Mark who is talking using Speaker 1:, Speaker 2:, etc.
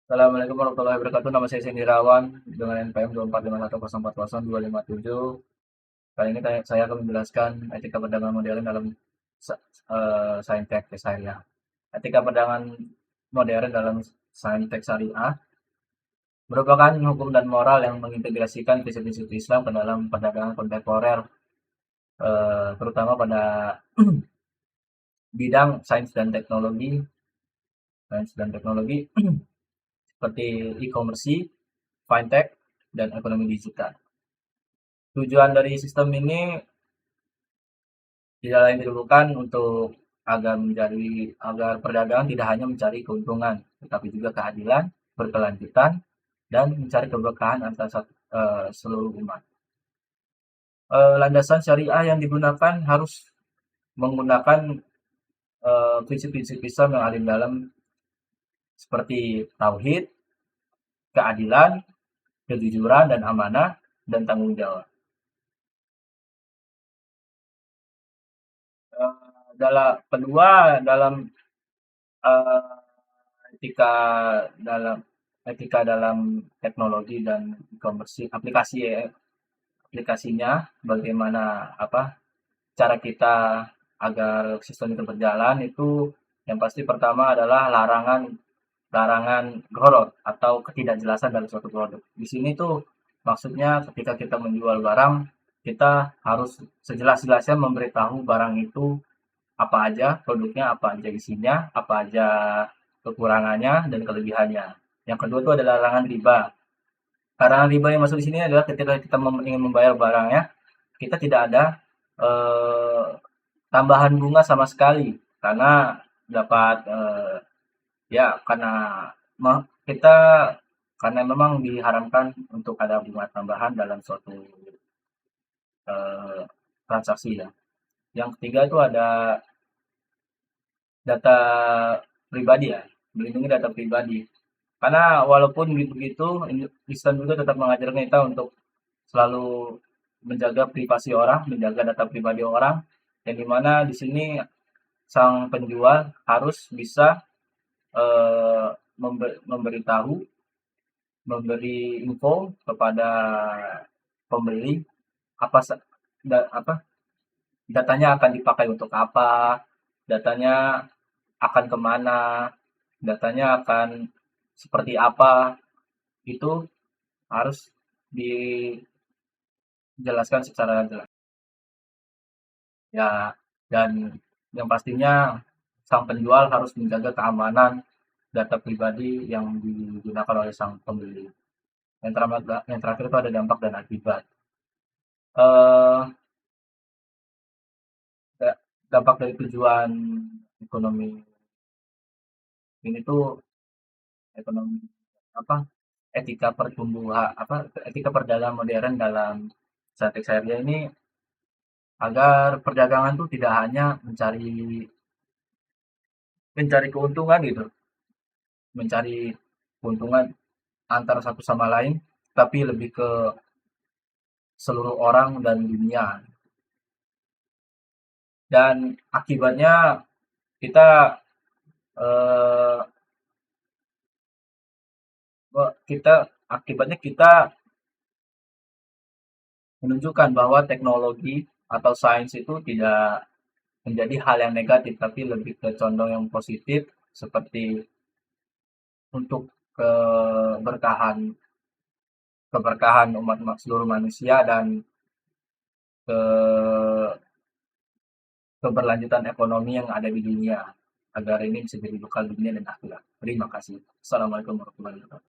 Speaker 1: Assalamualaikum warahmatullahi wabarakatuh. Nama saya Cindy Rawan dengan NPM 245104007. Kali ini saya akan menjelaskan etika perdagangan modern dalam Saintek Syariah. Etika perdagangan modern dalam Saintek Syariah merupakan hukum dan moral yang mengintegrasikan prinsip-prinsip Islam ke dalam perdagangan kontemporer, terutama pada bidang sains dan teknologi seperti e-commerce, fintech, dan ekonomi digital. Tujuan dari sistem ini tidak lain bukan untuk agar perdagangan tidak hanya mencari keuntungan, tetapi juga keadilan, berkelanjutan, dan mencari keberkahan seluruh umat. Landasan syariah yang digunakan harus menggunakan prinsip-prinsip Islam yang alim dalam seperti tauhid, keadilan, kejujuran dan amanah, dan tanggung jawab. Dalam eh, etika dalam etika dalam teknologi dan e-commerce aplikasinya, bagaimana cara kita agar sistem itu berjalan, itu yang pasti pertama adalah larangan larangan gorot atau ketidakjelasan dari suatu produk. Di sini tuh maksudnya ketika kita menjual barang, kita harus sejelas-jelasnya memberitahu barang itu apa aja produknya, apa aja isinya, apa aja kekurangannya dan kelebihannya. Yang kedua itu adalah larangan riba. Larangan riba yang masuk di sini adalah ketika kita ingin membayar barangnya, kita tidak ada eh, tambahan bunga sama sekali karena dapat ya kita karena memang diharamkan untuk ada bunga tambahan dalam suatu eh, transaksi ya. Yang ketiga itu ada data pribadi ya, melindungi data pribadi. Karena walaupun begitu, Islam juga tetap mengajarkan kita untuk selalu menjaga privasi orang, menjaga data pribadi orang, yang dimana di sini sang penjual harus bisa memberitahu, memberi info kepada pembeli apa datanya akan dipakai untuk apa, datanya akan kemana, datanya akan seperti apa, itu harus dijelaskan secara jelas. Ya, dan yang pastinya sang penjual harus menjaga keamanan data pribadi yang digunakan oleh sang pembeli. Yang terakhir itu ada dampak dan akibat. Eh, Dampak dari tujuan ekonomi ini tuh ekonomi apa etika perdagangan modern dalam statik syariah ini agar perdagangan tuh tidak hanya mencari mencari keuntungan gitu, mencari keuntungan antara satu sama lain, tapi lebih ke seluruh orang dan dunia. Dan akibatnya kita eh, kita menunjukkan bahwa teknologi atau sains itu tidak menjadi hal yang negatif, tapi lebih ke condong yang positif, seperti untuk keberkahan keberkahan umat seluruh manusia dan ke keberlanjutan ekonomi yang ada di dunia agar ini bisa jadi bekal dunia dan akhirat. Terima kasih. Assalamualaikum warahmatullahi wabarakatuh.